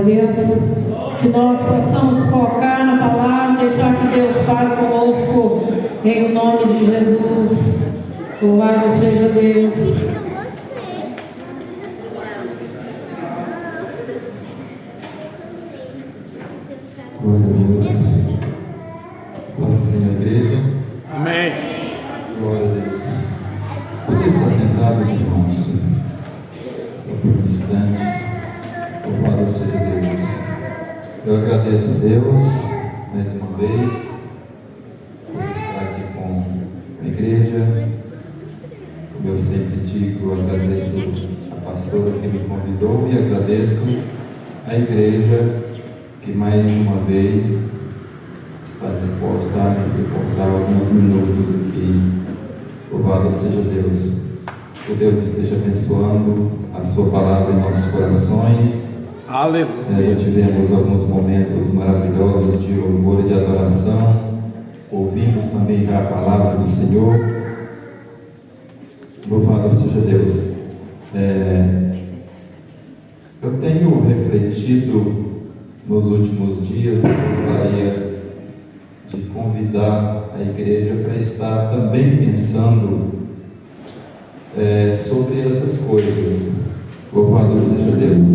Deus. Que nós possamos focar na palavra, deixar que Deus fale conosco, em nome de Jesus. Louvado seja Deus. Glória a Deus. Glória ao Senhor, igreja. Amém. Glória a Deus. Podem estar sentados, irmãos. Só por um instante. Louvado seja Deus. Eu agradeço a Deus mais uma vez por estar aqui com a igreja. Como eu sempre digo, eu agradeço a pastora que me convidou e agradeço a igreja que mais uma vez está disposta a me suportar alguns minutos aqui. Louvado seja Deus. Que Deus esteja abençoando a sua palavra em nossos corações. Aleluia. Tivemos alguns momentos maravilhosos de louvor e de adoração. Ouvimos também já a palavra do Senhor. Louvado seja Deus. Eu tenho refletido nos últimos dias e gostaria de convidar a igreja para estar também pensando sobre essas coisas. Louvado seja Deus.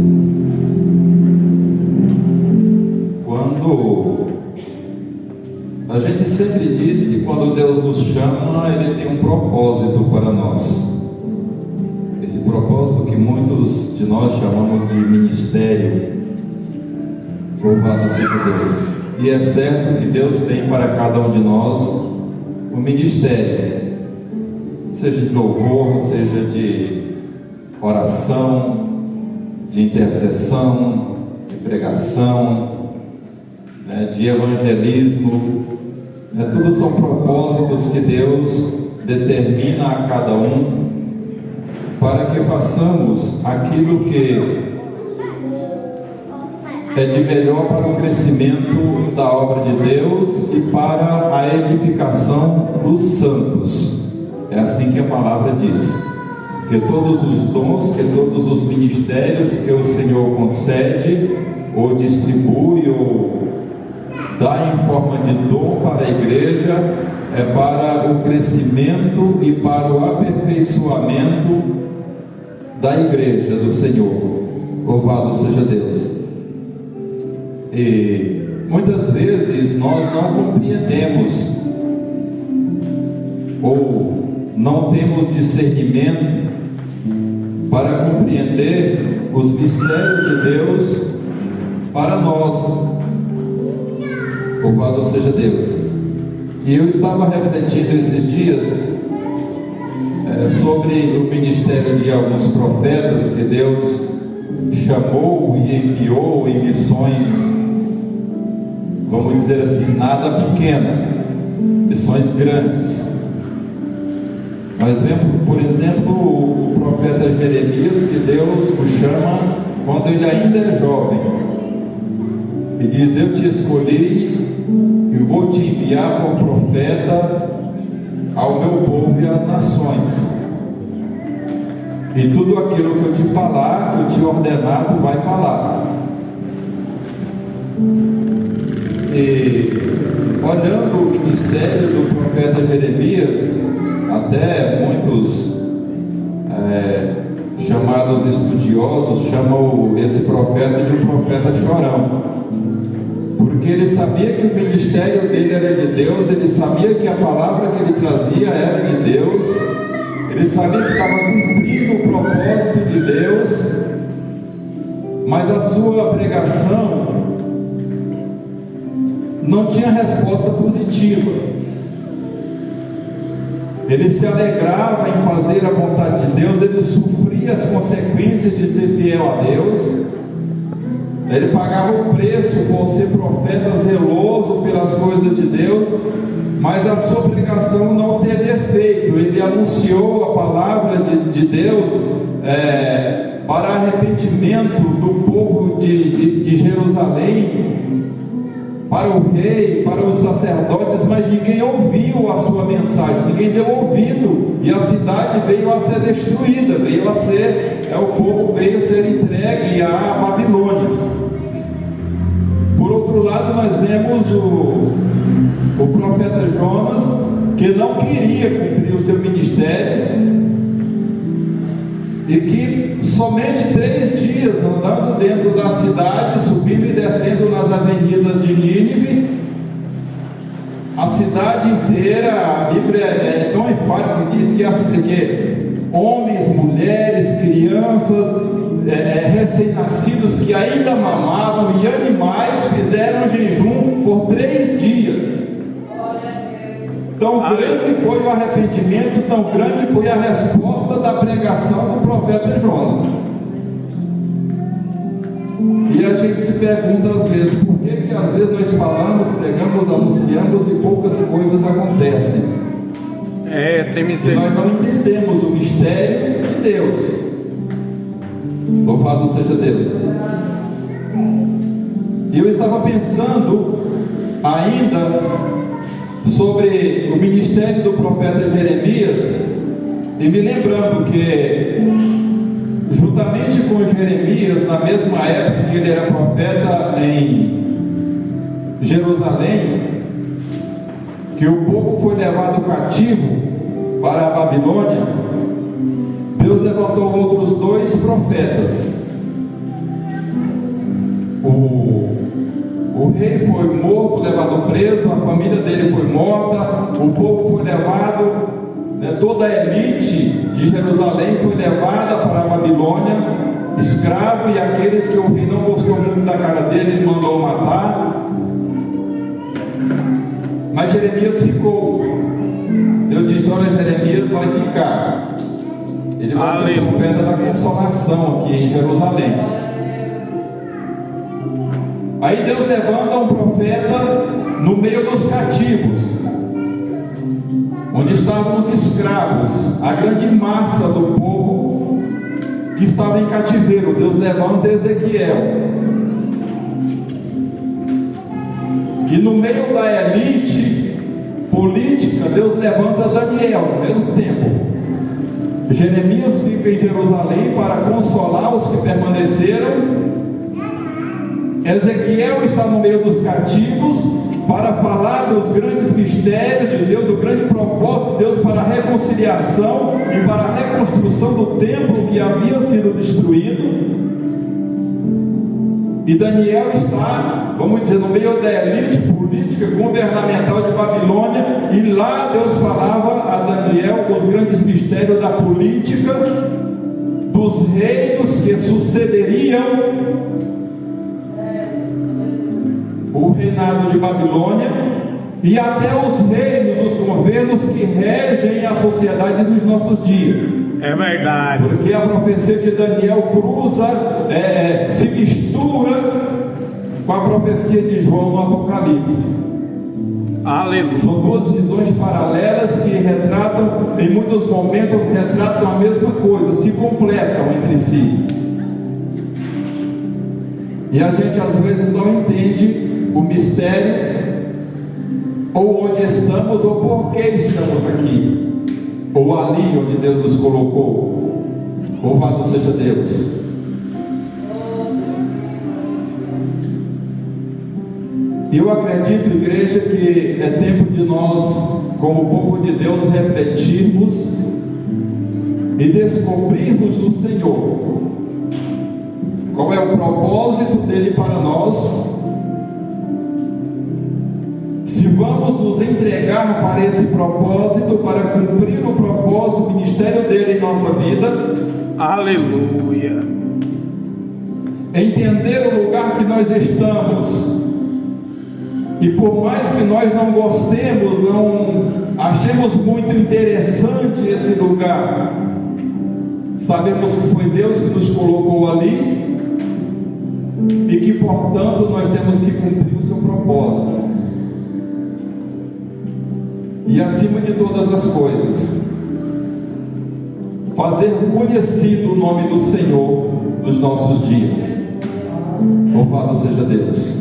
Quando a gente sempre diz que quando Deus nos chama, Ele tem um propósito para nós. Esse propósito que muitos de nós chamamos de ministério. Louvado seja Deus. E é certo que Deus tem para cada um de nós um ministério, seja de louvor, seja de oração, de intercessão, de pregação, de evangelismo. Tudo são propósitos que Deus determina a cada um para que façamos aquilo que é de melhor para o crescimento da obra de Deus e para a edificação dos santos. É assim que a palavra diz. Que todos os dons, que todos os ministérios que o Senhor concede, ou distribui, ou dá em forma de dom para a igreja, é para o crescimento e para o aperfeiçoamento da igreja do Senhor. Louvado seja Deus. E muitas vezes nós não compreendemos ou não temos discernimento para compreender os mistérios de Deus para nós. Louvado seja Deus. E eu estava refletindo esses dias sobre o ministério de alguns profetas que Deus chamou e enviou em missões, vamos dizer assim, nada pequena, missões grandes. Nós vemos, por exemplo, o profeta Jeremias, que Deus o chama quando ele ainda é jovem, e diz: eu te escolhi e vou te enviar como profeta ao meu povo e às nações, e tudo aquilo que eu te falar, que eu te ordenar, tu vai falar. E olhando o ministério do profeta Jeremias, até muitos chamados estudiosos chamam esse profeta de um profeta chorão, porque ele sabia que o ministério dele era de Deus, ele sabia que a palavra que ele trazia era de Deus, ele sabia que estava cumprindo o propósito de Deus, mas a sua pregação não tinha resposta positiva. Ele se alegrava em fazer a vontade de Deus, ele sofria as consequências de ser fiel a Deus, ele pagava o preço por ser profeta zeloso pelas coisas de Deus, mas a sua pregação não teve efeito. Ele anunciou a palavra de Deus para arrependimento do povo de Jerusalém, para o rei, para os sacerdotes, mas ninguém ouviu a sua mensagem, ninguém deu ouvido, e a cidade veio a ser destruída, o povo veio a ser entregue à Babilônia. tivemos o profeta Jonas, que não queria cumprir o seu ministério, e que somente 3 dias andando dentro da cidade, subindo e descendo nas avenidas de Nínive, a cidade inteira, a Bíblia é tão enfática que diz que homens, mulheres, crianças, recém-nascidos que ainda mamavam e animais fizeram jejum por 3 dias. Tão grande foi o arrependimento, tão grande foi a resposta da pregação do profeta Jonas. E a gente se pergunta às vezes, por que às vezes nós falamos, pregamos, anunciamos e poucas coisas acontecem? Tem E misericórdia. nós não entendemos o mistério de Deus. Louvado seja Deus. E eu estava pensando ainda sobre o ministério do profeta Jeremias, e me lembrando que, juntamente com Jeremias, na mesma época que ele era profeta em Jerusalém, que o povo foi levado cativo para a Babilônia, Deus levantou outros 2 profetas. O rei foi morto, levado preso, a família dele foi morta, o povo foi levado, toda a elite de Jerusalém foi levada para a Babilônia, escravo, e aqueles que o rei não gostou muito da cara dele, ele mandou matar. Mas Jeremias ficou. Deus disse: olha, Jeremias vai ficar, ele vai ser profeta da consolação aqui em Jerusalém. Aí Deus levanta um profeta no meio dos cativos, onde estavam os escravos, a grande massa do povo que estava em cativeiro. Deus levanta Ezequiel, e no meio da elite política, Deus levanta Daniel ao mesmo tempo. Jeremias fica em Jerusalém para consolar os que permaneceram. Ezequiel está no meio dos cativos para falar dos grandes mistérios de Deus, do grande propósito de Deus para a reconciliação e para a reconstrução do templo que havia sido destruído. E Daniel está, vamos dizer, no meio da elite política governamental de Babilônia, e lá Deus falava a Daniel os grandes mistérios da política, dos reinos que sucederiam o reinado de Babilônia, e até os reinos, os governos que regem a sociedade nos nossos dias. É verdade. Porque a profecia de Daniel cruza, se mistura com a profecia de João no Apocalipse. Aleluia. São 2 visões paralelas que retratam, em muitos momentos retratam a mesma coisa, se completam entre si. E a gente às vezes não entende o mistério, ou onde estamos, ou por que estamos aqui, ou ali onde Deus nos colocou. Louvado seja Deus. Eu acredito, igreja, que é tempo de nós, como povo de Deus, refletirmos e descobrirmos do Senhor qual é o propósito dele para nós, se vamos nos entregar para esse propósito, para cumprir o propósito, o ministério dele em nossa vida. Aleluia. Entender o lugar que nós estamos, e por mais que nós não gostemos, não achemos muito interessante esse lugar, sabemos que foi Deus que nos colocou ali, e que portanto nós temos que cumprir o seu propósito. E acima de todas as coisas, fazer conhecido o nome do Senhor nos nossos dias. Louvado seja Deus.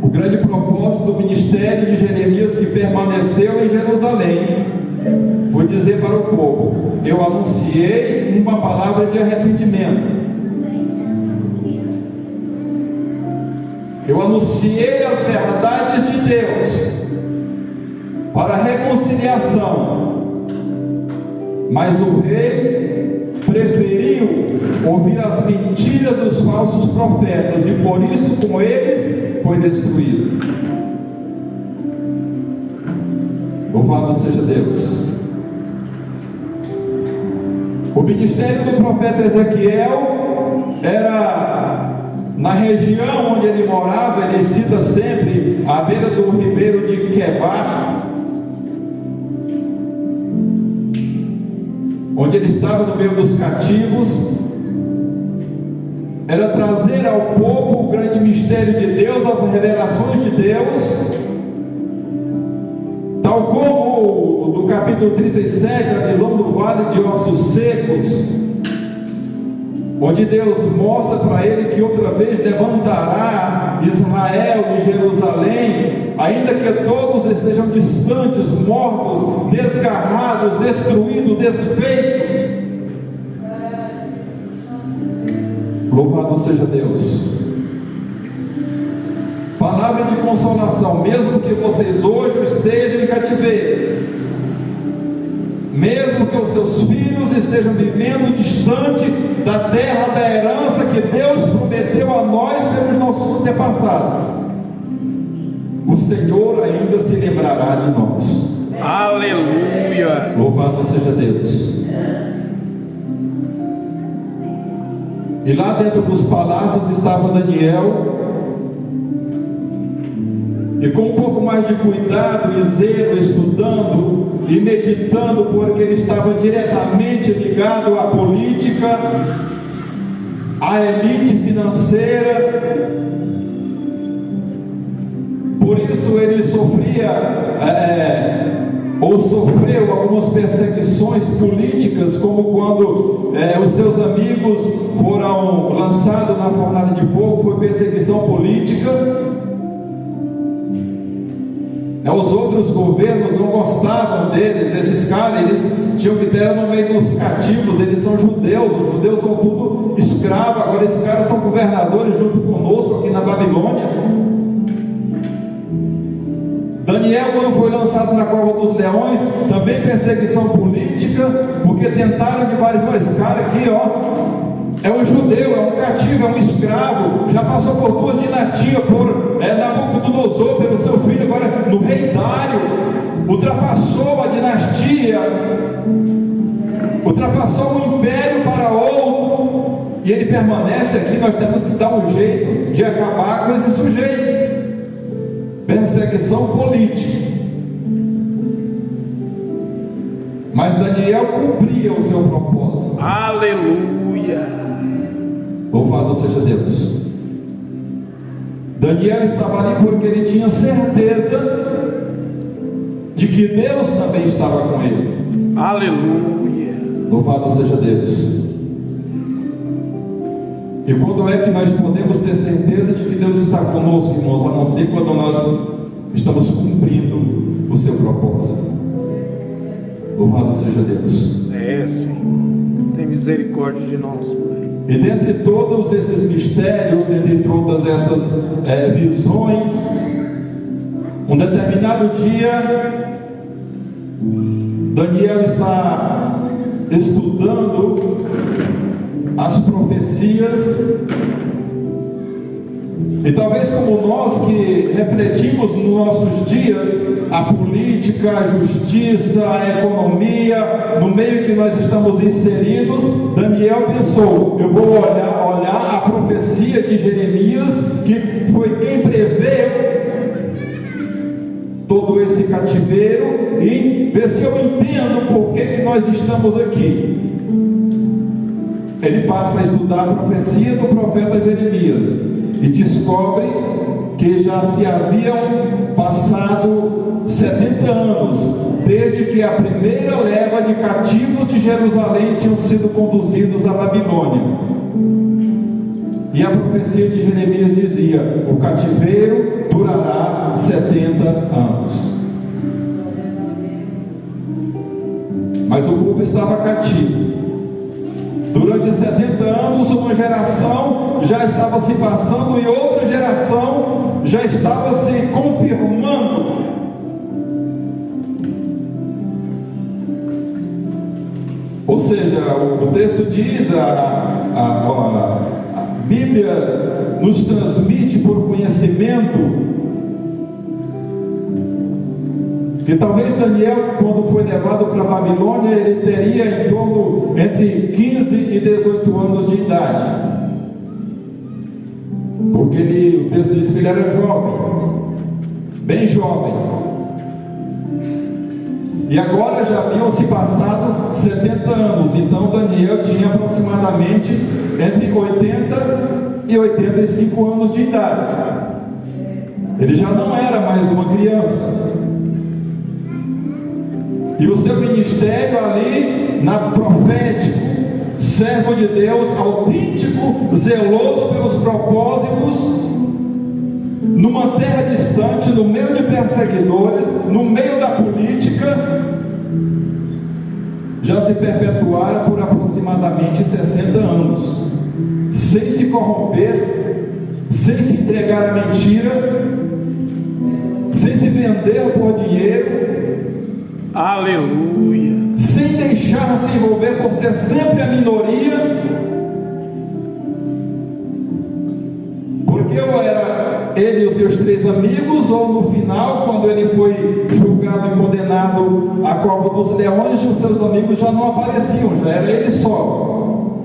O grande propósito do ministério de Jeremias, que permaneceu em Jerusalém, foi dizer para o povo: eu anunciei uma palavra de arrependimento. Eu anunciei as verdades de Deus para a reconciliação, mas o rei preferiu ouvir as mentiras dos falsos profetas, e por isso com eles foi destruído. Louvado seja Deus. O ministério do profeta Ezequiel era na região onde ele morava. Ele cita sempre à beira do ribeiro de Quebar, onde ele estava no meio dos cativos. Era trazer ao povo o grande mistério de Deus, as revelações de Deus, tal como do capítulo 37, a visão do vale de ossos secos, onde Deus mostra para ele que outra vez levantará Israel e Jerusalém, ainda que todos estejam distantes, mortos, desgarrados, destruídos, desfeitos. Louvado seja Deus. Palavra de consolação: mesmo que vocês hoje estejam em cativeiro, mesmo que os seus filhos estejam vivendo distante da terra da herança que Deus prometeu a nós pelos nossos antepassados, o Senhor ainda se lembrará de nós. Aleluia. Louvado seja Deus. E lá dentro dos palácios estava Daniel, e com um pouco mais de cuidado e zelo, estudando e meditando, porque ele estava diretamente ligado à política, à elite financeira. Por isso ele sofria ou sofreu algumas perseguições políticas, como quando os seus amigos foram lançados na fornalha de fogo. Foi perseguição política. Os outros governos não gostavam deles. Esses caras, eles tinham que ter no meio dos cativos. Eles são judeus, os judeus estão tudo escravos. Agora esses caras são governadores junto conosco aqui na Babilônia. Daniel, quando foi lançado na cova dos leões, também perseguição política, porque tentaram de vários. Esse cara aqui, é um judeu, é um cativo, é um escravo, já passou por duas dinastias, por Nabucodonosor, pelo seu filho, agora no rei Dário, ultrapassou a dinastia, ultrapassou um império para outro, e ele permanece aqui. Nós temos que dar um jeito de acabar com esse sujeito. Perseguição política. Mas Daniel cumpria o seu propósito. Aleluia. Louvado seja Deus. Daniel estava ali porque ele tinha certeza de que Deus também estava com ele. Aleluia. Louvado seja Deus. E quando é que nós podemos ter certeza de que Deus está conosco, irmãos? A não ser quando nós estamos cumprindo o seu propósito. Louvado seja Deus. Senhor, tem misericórdia de nós, Pai. E dentre todos esses mistérios, dentre todas essas visões, um determinado dia, Daniel está estudando as profecias, e talvez como nós que refletimos nos nossos dias a política, a justiça, a economia, no meio que nós estamos inseridos, Daniel pensou: eu vou olhar a profecia de Jeremias, que foi quem preveu todo esse cativeiro, e ver se eu entendo por que nós estamos aqui. Ele passa a estudar a profecia do profeta Jeremias e descobre que já se haviam passado 70 anos desde que a primeira leva de cativos de Jerusalém tinham sido conduzidos à Babilônia. E a profecia de Jeremias dizia: o cativeiro durará 70 anos. Mas o povo estava cativo. Durante 70 anos, uma geração já estava se passando e outra geração já estava se confirmando. Ou seja, o texto diz, a Bíblia nos transmite por conhecimento que talvez Daniel, quando foi levado para a Babilônia, ele teria em torno entre 15 e 18 anos de idade, porque o texto diz que ele era jovem, bem jovem, e agora já haviam se passado 70 anos, então Daniel tinha aproximadamente entre 80 e 85 anos de idade. Ele já não era mais uma criança. E o seu ministério ali, profético, servo de Deus, autêntico, zeloso pelos propósitos, numa terra distante, no meio de perseguidores, no meio da política, já se perpetuaram por aproximadamente 60 anos, sem se corromper, sem se entregar à mentira, sem se vender por dinheiro, Aleluia. sem deixar se envolver por ser sempre a minoria, porque ou era ele e os seus 3 amigos, ou no final, quando ele foi julgado e condenado à cova dos leões, os seus amigos já não apareciam, já era ele só.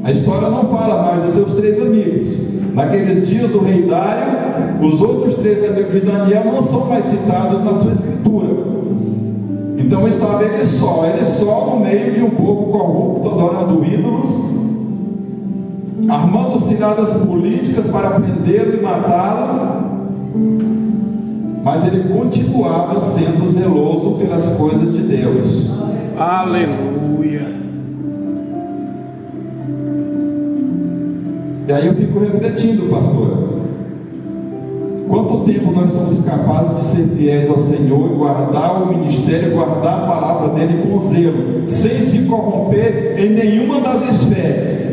A história não fala mais dos seus 3 amigos. Naqueles dias do rei Dário, os outros 3 amigos de Daniel não são mais citados na sua escritura. Então estava ele só no meio de um povo corrupto, adorando ídolos, armando ciladas políticas para prendê-lo e matá-lo, mas ele continuava sendo zeloso pelas coisas de Deus. Aleluia. E aí eu fico refletindo, pastora, quanto tempo nós somos capazes de ser fiéis ao Senhor e guardar o ministério, guardar a palavra dele com zelo, sem se corromper em nenhuma das esferas.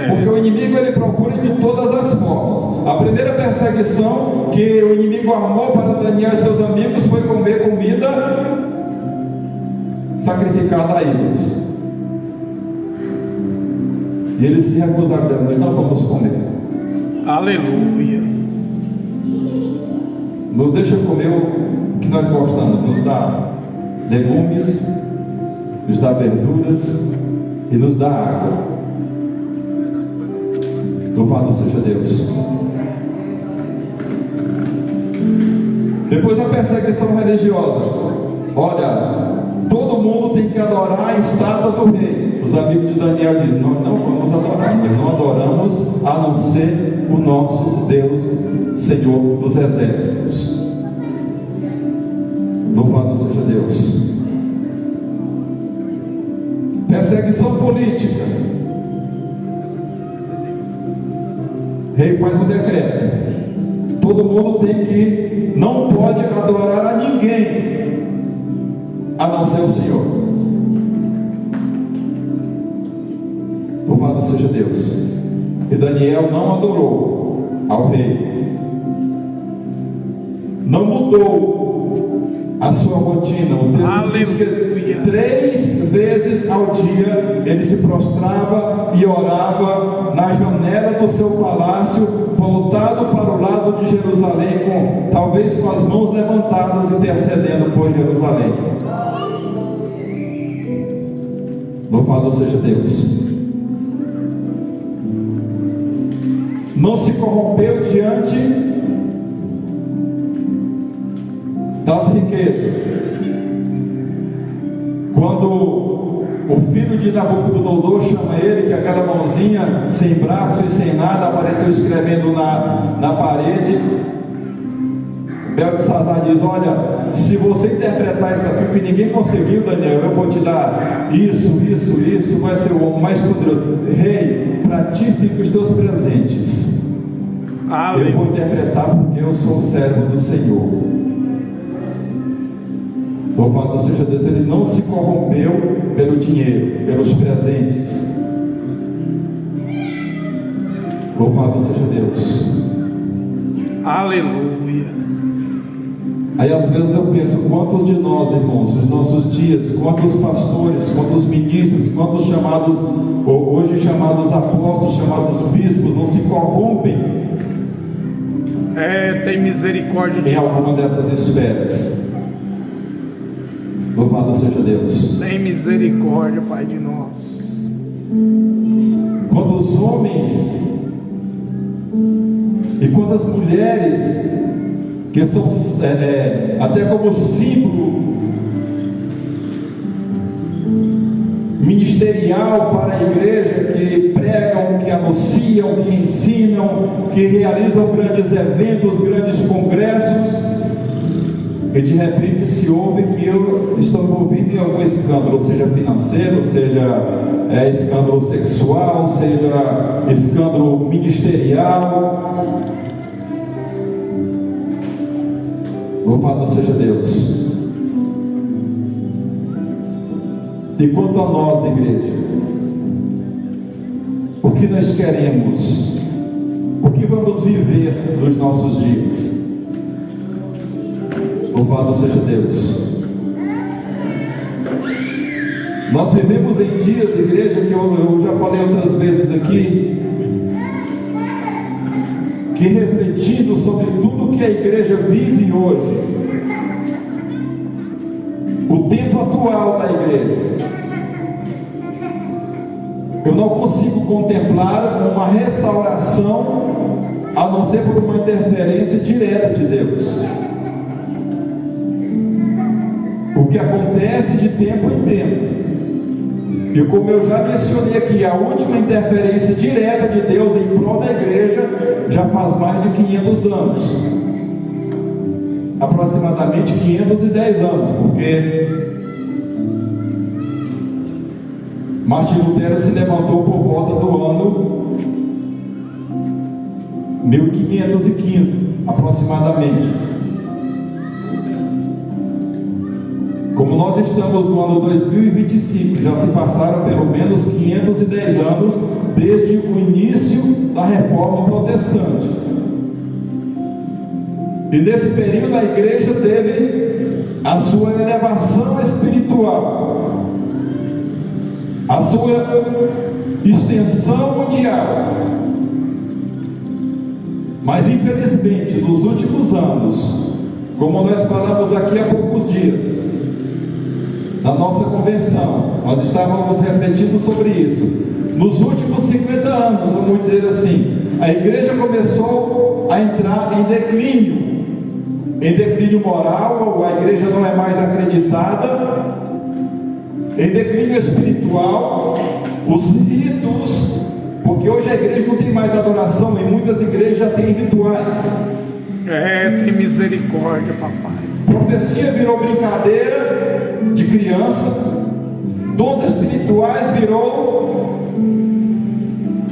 Porque o inimigo ele procura de todas as formas. A primeira perseguição que o inimigo armou para Daniel e seus amigos foi comer comida sacrificada a ídolos. E eles se recusaram, nós não vamos comer. Aleluia. Nos deixa comer o que nós gostamos, nos dá legumes, nos dá verduras e nos dá água. Louvado seja Deus. Depois a perseguição religiosa. Olha, todo mundo tem que adorar a estátua do rei. Os amigos de Daniel dizem: nós não vamos adorar, nós não adoramos a não ser o nosso Deus, Senhor dos exércitos. Louvado seja Deus. Perseguição política. O rei faz um decreto: todo mundo não pode adorar a ninguém a não ser o Senhor. Louvado seja Deus. E Daniel não adorou ao rei, não mudou a sua rotina. O texto diz que 3 vezes ao dia ele se prostrava e orava na janela do seu palácio, voltado para o lado de Jerusalém, talvez com as mãos levantadas, intercedendo por Jerusalém. Louvado seja Deus. Não se corrompeu diante das riquezas. Quando o filho de Nabucodonosor chama ele, que aquela mãozinha sem braço e sem nada apareceu escrevendo na parede, Beltesazar diz: olha, se você interpretar isso aqui que ninguém conseguiu, Daniel, eu vou te dar isso, vai ser o homem mais poderoso. Rei, para ti ficam os teus presentes. Eu vou interpretar porque eu sou o servo do Senhor. Louvado seja Deus, ele não se corrompeu pelo dinheiro, pelos presentes. Louvado seja Deus. Aleluia. Aí às vezes eu penso, quantos de nós, irmãos, nos nossos dias, quantos pastores, quantos ministros, quantos chamados, hoje chamados apóstolos, chamados bispos, não se corrompem Tem misericórdia de em nós. alguma dessas esferas. Louvado seja Deus. Tem misericórdia, Pai, de nós. Quantos homens e quantas mulheres que são até como símbolo ministerial para a igreja, que pregam, que anunciam, que ensinam, que realizam grandes eventos, grandes congressos, e de repente se ouve que eu estou envolvido em algum escândalo, seja financeiro, seja escândalo sexual, seja escândalo ministerial. Louvado seja Deus. E quanto a nós, igreja, o que nós queremos, o que vamos viver nos nossos dias? Louvado seja Deus. Nós vivemos em dias, igreja, que eu já falei outras vezes aqui, que refletindo sobre tudo que a igreja vive hoje, o tempo atual da igreja, eu não consigo contemplar uma restauração a não ser por uma interferência direta de Deus. O que acontece de tempo em tempo, e como eu já mencionei aqui, a última interferência direta de Deus em prol da igreja já faz mais de 500 anos, aproximadamente 510 anos, porque Martim Lutero se levantou por volta do ano 1515, aproximadamente. Como nós estamos no ano 2025, já se passaram pelo menos 510 anos desde o início da Reforma Protestante. E nesse período a igreja teve a sua elevação espiritual, a sua extensão mundial. Mas infelizmente, nos últimos anos, como nós falamos aqui há poucos dias, na nossa convenção, nós estávamos refletindo sobre isso. Nos últimos 50 anos, vamos dizer assim, a igreja começou a entrar em declínio moral, a igreja não é mais acreditada, em declínio espiritual, os ritos, porque hoje a igreja não tem mais adoração, em muitas igrejas já tem rituais. Tem misericórdia, papai. Profecia virou brincadeira de criança, dons espirituais virou,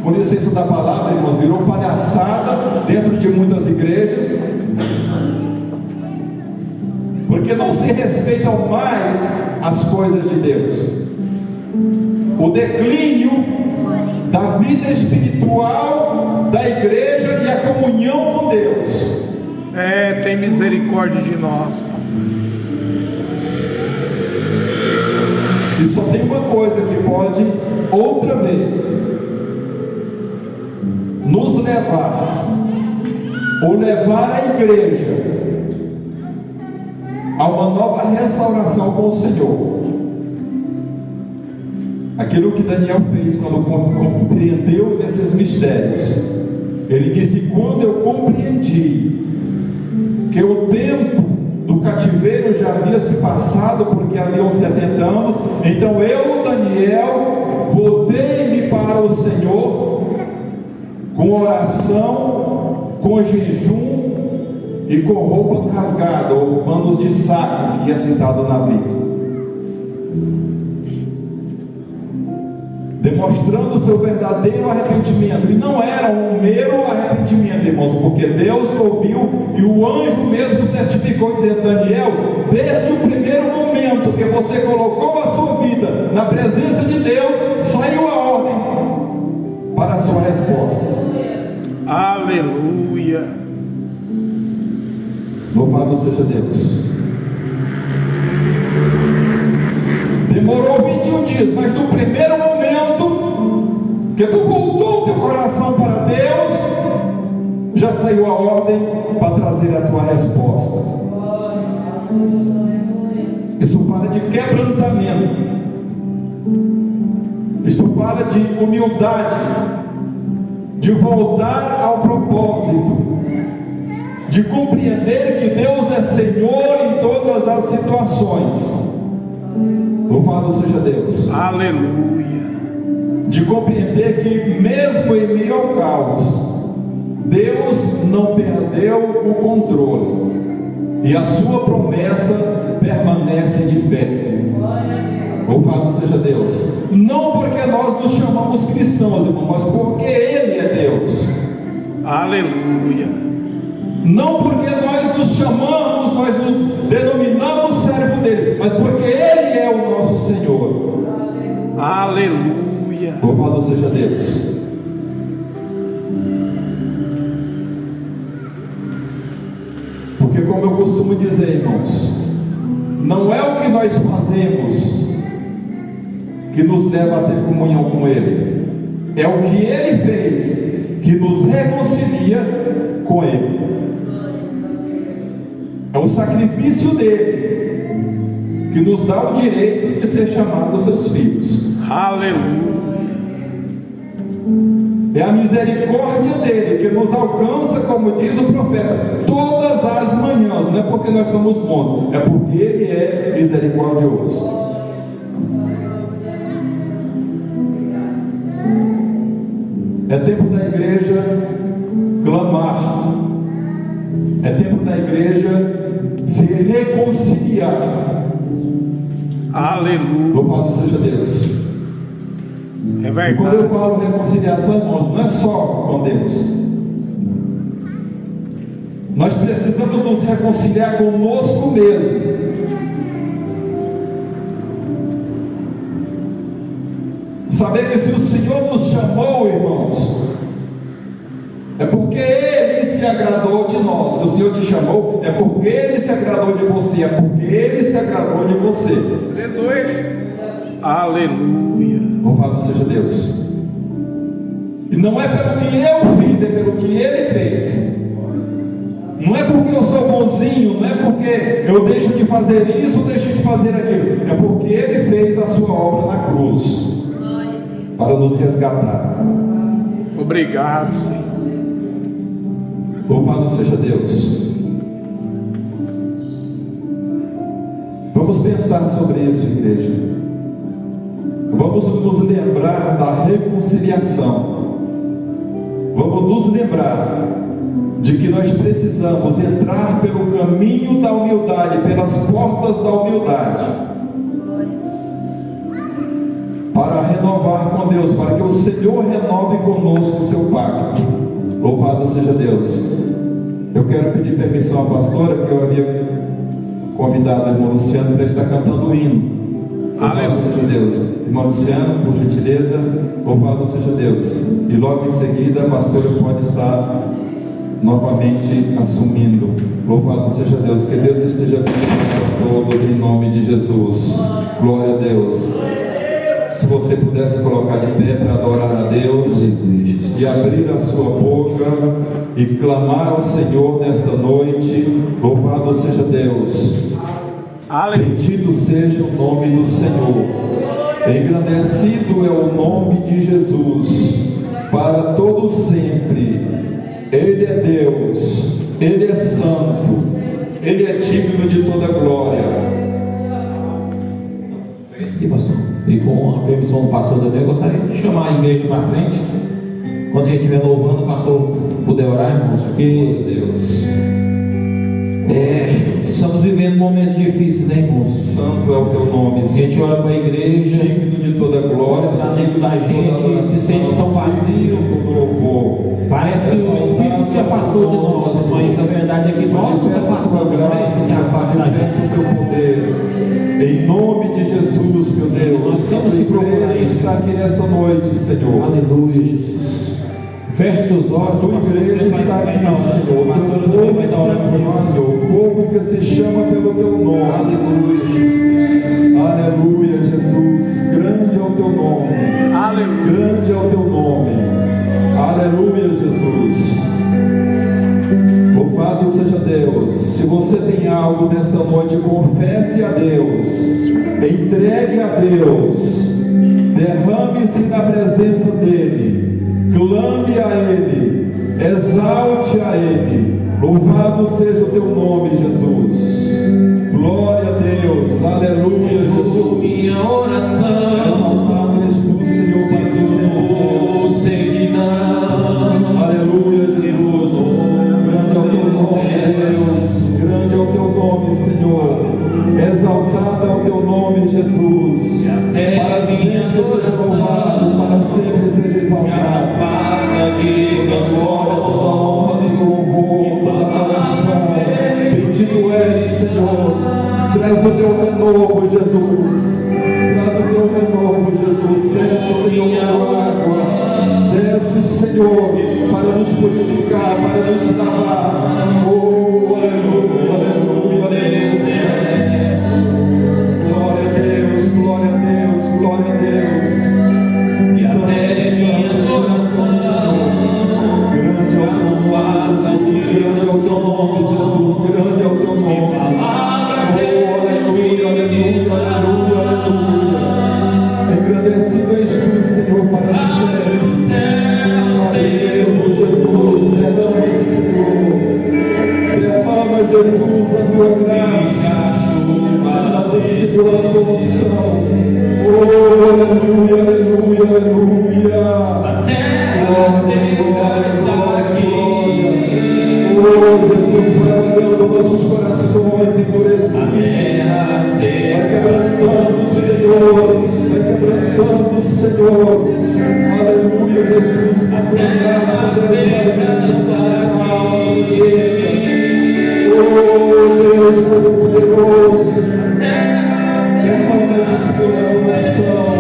com licença da palavra, irmãos, virou palhaçada dentro de muitas igrejas, porque não se respeitam mais as coisas de Deus. O declínio da vida espiritual da igreja e a comunhão com Deus. Tem misericórdia de nós. E só tem uma coisa que pode outra vez nos levar, ou levar a igreja a uma nova restauração com o Senhor. Aquilo que Daniel fez quando compreendeu esses mistérios. Ele disse: quando eu compreendi que o tempo do cativeiro já havia se passado, porque haviam 70 anos, então eu, Daniel, voltei-me para o Senhor com oração, com jejum e com roupas rasgadas, ou panos de saco, que é citado na Bíblia. demonstrando o seu verdadeiro arrependimento. E não era um mero arrependimento, irmãos, porque Deus ouviu e o anjo mesmo testificou, dizendo: Daniel, desde o primeiro momento que você colocou a sua vida na presença de Deus, saiu a ordem para a sua resposta. Aleluia. Louvado seja Deus. Demorou 21 dias, mas no primeiro momento que tu voltou o teu coração para Deus, já saiu a ordem para trazer a tua resposta. Isso fala de quebrantamento. Isso fala de humildade, de voltar ao propósito, de compreender que Deus é Senhor em todas as situações. Louvado seja Deus. Aleluia. De compreender que mesmo em meio ao caos, Deus não perdeu o controle e a sua promessa permanece de pé. Louvado seja Deus. Não porque nós nos chamamos cristãos, irmão, mas porque Ele é Deus. Aleluia. Não porque nós nos chamamos, nós nos denominamos servo dele, mas porque Ele é o nosso Senhor. Aleluia. Louvado seja Deus. Porque, como eu costumo dizer, irmãos, não é o que nós fazemos que nos leva a ter comunhão com Ele, é o que Ele fez que nos reconcilia com Ele. É o sacrifício dele que nos dá o direito de ser chamados seus filhos. Aleluia. É a misericórdia dele que nos alcança, como diz o profeta, todas as manhãs. Não é porque nós somos bons, é porque ele é misericordioso. É tempo da igreja clamar. É tempo da igreja se reconciliar. Aleluia. Louvado seja Deus. É E verdade. quando eu falo reconciliação, irmãos, não é só com Deus. Nós precisamos nos reconciliar conosco mesmo. Saber que se o Senhor nos chamou, irmãos, é porque Ele se agradou de nós. Se o Senhor te chamou, é porque Ele se agradou de você. É porque Ele se agradou de você. Aleluia. Louvado seja Deus. E não é pelo que eu fiz, é pelo que Ele fez. Não é porque eu sou bonzinho, não é porque eu deixo de fazer isso ou deixo de fazer aquilo. É porque Ele fez a sua obra na cruz para nos resgatar. Obrigado, Senhor. Louvado seja Deus. Vamos pensar sobre isso, igreja. Vamos nos lembrar da reconciliação. Vamos nos lembrar de que nós precisamos entrar pelo caminho da humildade, pelas portas da humildade, para renovar com Deus, para que o Senhor renove conosco o seu pacto. Louvado seja Deus. Eu quero pedir permissão à pastora, que eu havia convidado a irmã Luciana para estar cantando o hino. Louvado seja Deus. Irmão Luciano, por gentileza, louvado seja Deus. E logo em seguida a pastora pode estar novamente assumindo. Louvado seja Deus. Que Deus esteja abençoando a todos em nome de Jesus. Glória a Deus. Se você pudesse colocar de pé para adorar a Deus e abrir a sua boca e clamar ao Senhor nesta noite. Louvado seja Deus. Bendito seja o nome do Senhor. Engrandecido é o nome de Jesus para todo sempre. Ele é Deus, Ele é santo, Ele é digno de toda glória. É isso aqui, pastor. E com a permissão do pastor também, eu gostaria de chamar a igreja para frente. Quando a gente estiver louvando, o pastor puder orar, irmãos, Glória a Deus. Estamos vivendo momentos difíceis, né, irmãos? Santo é o teu nome, A gente olha para a igreja, digno de toda glória, para dentro da gente, se sente tão vazio. todo louvor. Parece que o Espírito se afastou de nós, mas a verdade é que nós nos afastamos, né? Se afasta da gente. o teu poder. Em nome de Jesus, meu Deus. Nós temos que procurar A igreja isso. está aqui nesta noite, Senhor. Aleluia, Jesus. Feche seus olhos. A tua igreja está aqui, Senhor. O teu povo está aqui, Senhor. O povo que se chama pelo teu nome. Aleluia, Jesus. Aleluia, Jesus. Grande é o teu nome. Aleluia. Grande é o teu nome. Aleluia, Jesus. Louvado seja Deus. Se você tem algo nesta noite, confesse a Deus. Entregue a Deus. Derrame-se na presença dEle. Clame a Ele. Exalte a Ele. Louvado seja o teu nome, Jesus. Glória a Deus. Aleluia, Jesus. Minha oração. Exaltado és tu, Senhor, para sempre. Aleluia, Jesus. Grande é o teu nome, Deus. Grande é o teu nome, Senhor. Exaltado é o teu nome, Jesus. Para sempre seja louvado, para sempre seja exaltado. Toda glória, toda honra, todo louvor, toda adoração. Bendito és, Senhor. Traz o teu renovo, Jesus. Traz o teu renovo, Jesus. Desce, Senhor, com água. Desce, Senhor, para nos purificar, para nos lavar. Oh, aleluia, aleluia, aleluia. Glória a Deus, glória a Deus, glória a Deus. Santo, Santo, Senhor. Grande é o teu nome, Jesus. Grande é o teu nome, Jesus. Grande é o teu nome. Aleluia, aleluia, aleluia, aleluia. Engrandecido és tu, Senhor, para sempre. Aleluia, Jesus. Derrama, Senhor. Derrama, Jesus, a tua graça. Derrama, Senhor, a tua unção. Oh, aleluia, aleluia, aleluia. Oh, Jesus, vai olhando nossos corações endurecidos. Vai quebrantando, Senhor. Vai quebrantando, Senhor. Aleluia, Jesus. Com a tua graça, oh, Deus Todo-Poderoso. Derrama esse teu unção,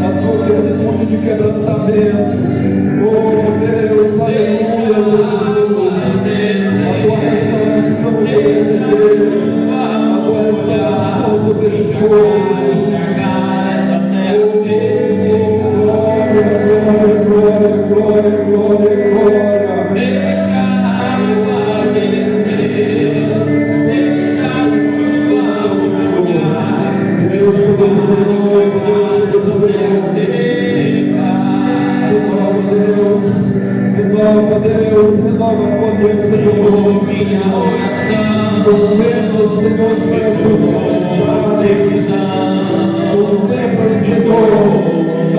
a tua virtude de quebrantamento. Oh, Deus, aleluia, Jesus. A tua restauração sobre esta igreja, a tua restauração sobre este povo. Glória, glória, glória, glória, glória. Deixa a água descer. Deixa a chuva. Deus Todo-Poderoso, Deus Todo-Poderoso. Renova, Deus, renova a tua aliança conosco, Senhor. Contempla, Senhor, os preços contempla, Senhor.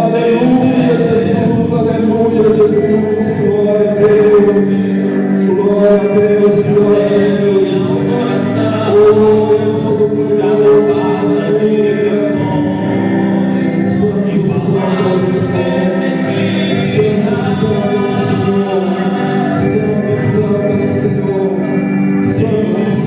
Aleluia, Jesus, aleluia, Jesus. Glória a Deus, glória a Deus, glória a Deus. Oh, Deus Todo-Poderoso. Santo, Santo, Senhor. Senhor.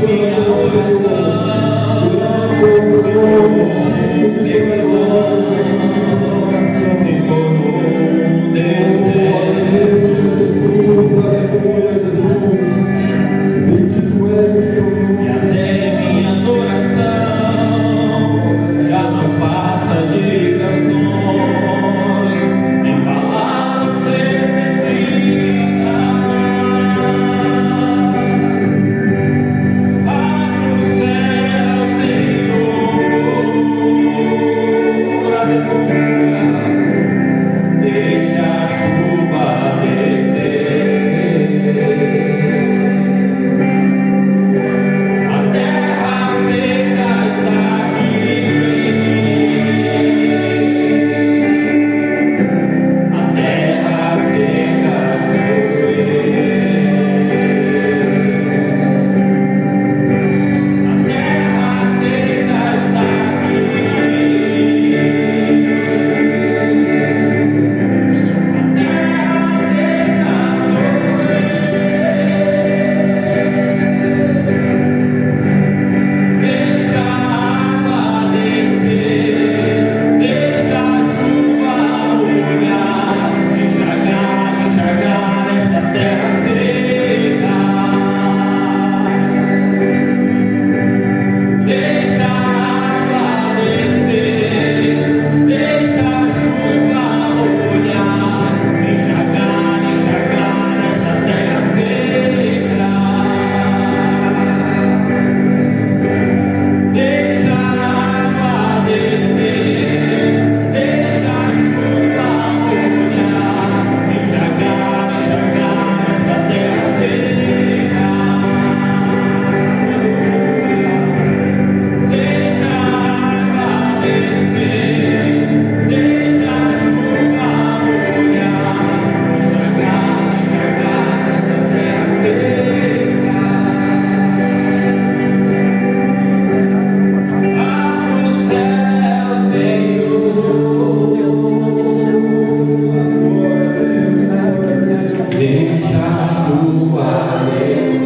deixa a chuva descer.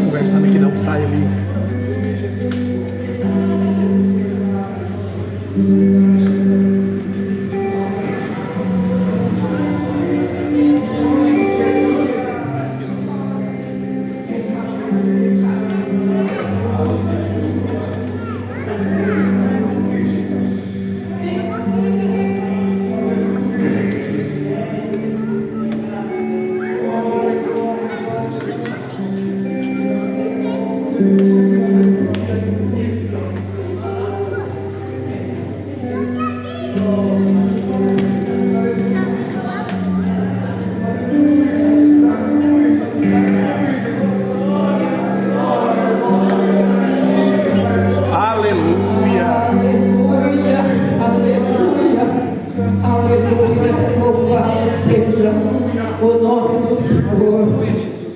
Conversando que não sai ali.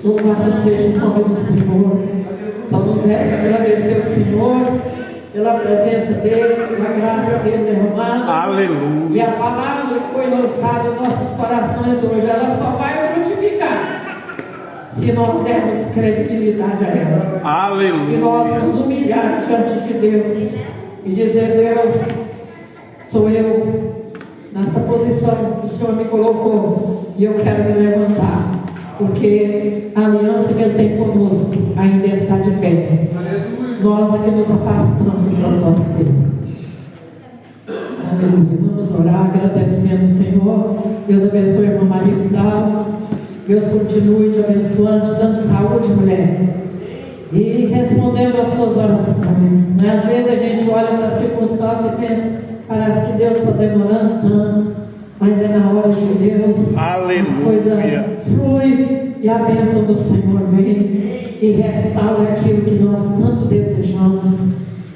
Louvado seja o nome do Senhor. Só nos resta agradecer o Senhor pela presença dEle, pela graça dEle derramada. Aleluia. E a palavra que foi lançada em nossos corações hoje, ela só vai frutificar se nós dermos credibilidade a ela. Aleluia. Se nós nos humilharmos diante de Deus e dizer: Deus, sou eu nessa posição que o Senhor me colocou e eu quero me levantar, porque a aliança que Ele tem conosco ainda está de pé. Nós é que nos afastamos do propósito dele. Aleluia. Vamos orar agradecendo o Senhor. Deus abençoe a irmã Maria Vidal. Deus continue te abençoando, te dando saúde, mulher, e respondendo às suas orações. Às vezes a gente olha para as circunstâncias e pensa: parece que Deus está demorando tanto, mas é na hora de Deus. Aleluia. A coisa flui e a bênção do Senhor vem e restaura aquilo que nós tanto desejamos.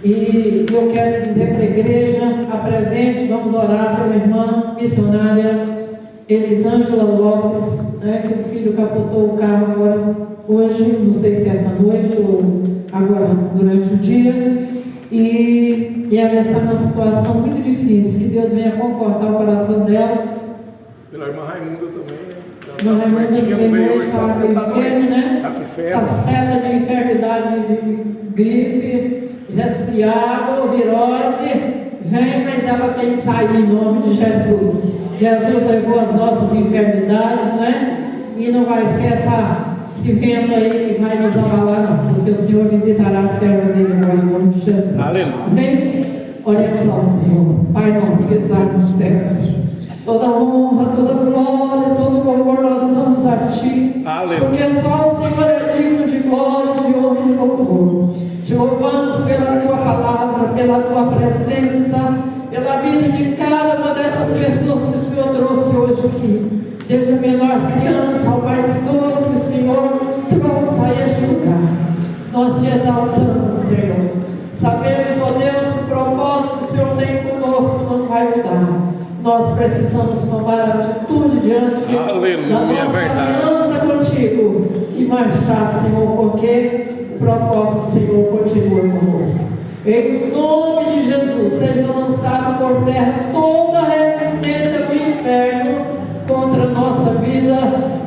E eu quero dizer para a igreja, apresente, vamos orar pela irmã missionária Elisângela Lopes, que o filho capotou o carro agora, hoje, não sei se é essa noite ou agora durante o dia, e ela está numa situação muito difícil. Que Deus venha confortar o coração dela. Pela irmã Raimunda também, né? Irmã Raimunda veio hoje falar com o enfermo, né? Tá com febre. Essa seta de enfermidade, de gripe, resfriado, virose, vem, mas ela tem que sair em nome de Jesus. Jesus levou as nossas enfermidades, né? E não vai ser esse vento aí que vai nos abalar, não, porque o Senhor visitará a serva dele agora em nome de Jesus. Aleluia. Amém? Oremos ao Senhor. Pai nosso que estás nos céus, toda honra, toda glória, todo louvor nós damos a Ti. Aleluia. Porque só o Senhor é digno de glória, de honra e de louvor. Te louvamos pela Tua palavra, pela Tua presença, pela vida de cada uma dessas pessoas que o Senhor trouxe hoje aqui. Desde a menor criança ao mais idoso que o Senhor trouxe a este lugar. Nós te exaltamos, Senhor. Sabemos, ó Deus, que o propósito que o Senhor tem conosco não vai mudar. Nós precisamos tomar atitude diante da nossa aliança contigo e marchar, Senhor, porque o propósito do Senhor continua conosco. Em nome de Jesus, seja lançado por terra toda a resistência do inferno contra a nossa vida,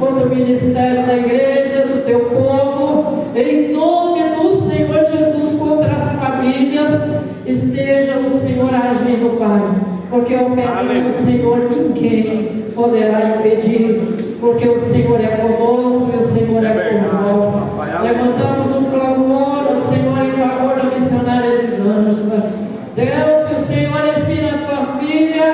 contra o ministério da igreja, do teu povo. Em nome do Senhor Jesus, contra as famílias, esteja o Senhor agindo, Pai. Porque o pecado do Senhor ninguém poderá impedir, porque o Senhor é conosco e o Senhor é por nós. Levantamos um clamor ao Senhor em favor da missionária Elisângela. Deus, que o Senhor ensine a tua filha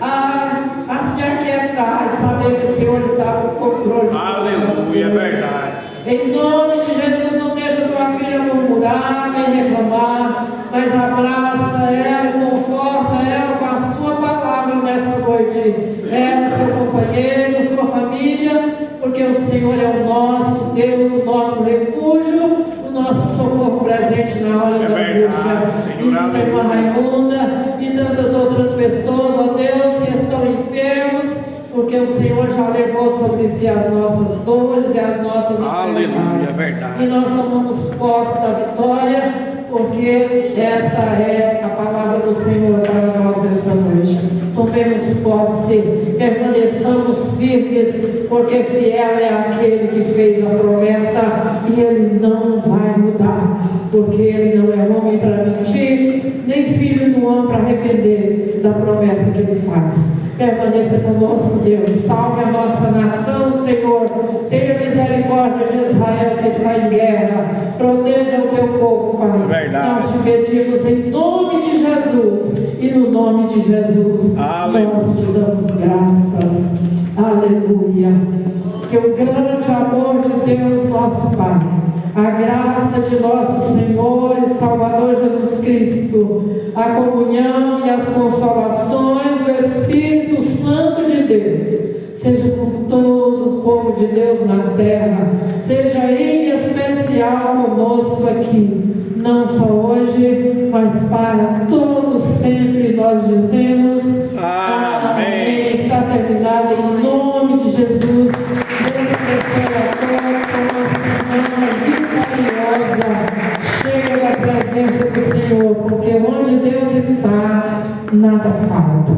a se aquietar e saber que o Senhor está no controle de Aleluia, é verdade. Em nome de Jesus, não deixa tua filha murmurar nem reclamar, mas abraça ela, conforta ela com a sua palavra nessa noite. Ela, seu companheiro, sua família, porque o Senhor é o nosso Deus, o nosso refúgio, o nosso socorro presente na hora da angústia. Visita a irmã Raimunda e tantas outras pessoas, ó Deus, que estão enfermos, porque o Senhor já levou sobre si as nossas dores e as nossas enfermidades. Aleluia, é verdade. E nós tomamos posse da vitória, porque essa é a palavra do Senhor para nós essa noite. Tomemos posse, permaneçamos firmes, porque fiel é aquele que fez a promessa e Ele não vai mudar, porque Ele não é homem para mentir, nem filho do homem para arrepender da promessa que Ele faz. Permaneça conosco, Deus. Salve a nossa nação, Senhor. Tenha misericórdia de Israel que está em guerra. Proteja o teu povo, Pai. Verdade. Nós te pedimos em nome de Jesus. E no nome de Jesus, nós te damos graças. Aleluia. Que o grande amor de Deus, nosso Pai, a graça de nosso Senhor e Salvador Jesus Cristo, a comunhão e as consolações do Espírito Santo de Deus, seja com todo o povo de Deus na terra, seja em especial conosco aqui, não só hoje, mas para todos sempre. Nós dizemos amém. Está terminado em nome de Jesus. Deus abençoe a todos com uma semana vitoriosa, cheia da presença do Senhor, porque onde Deus está, nada falta.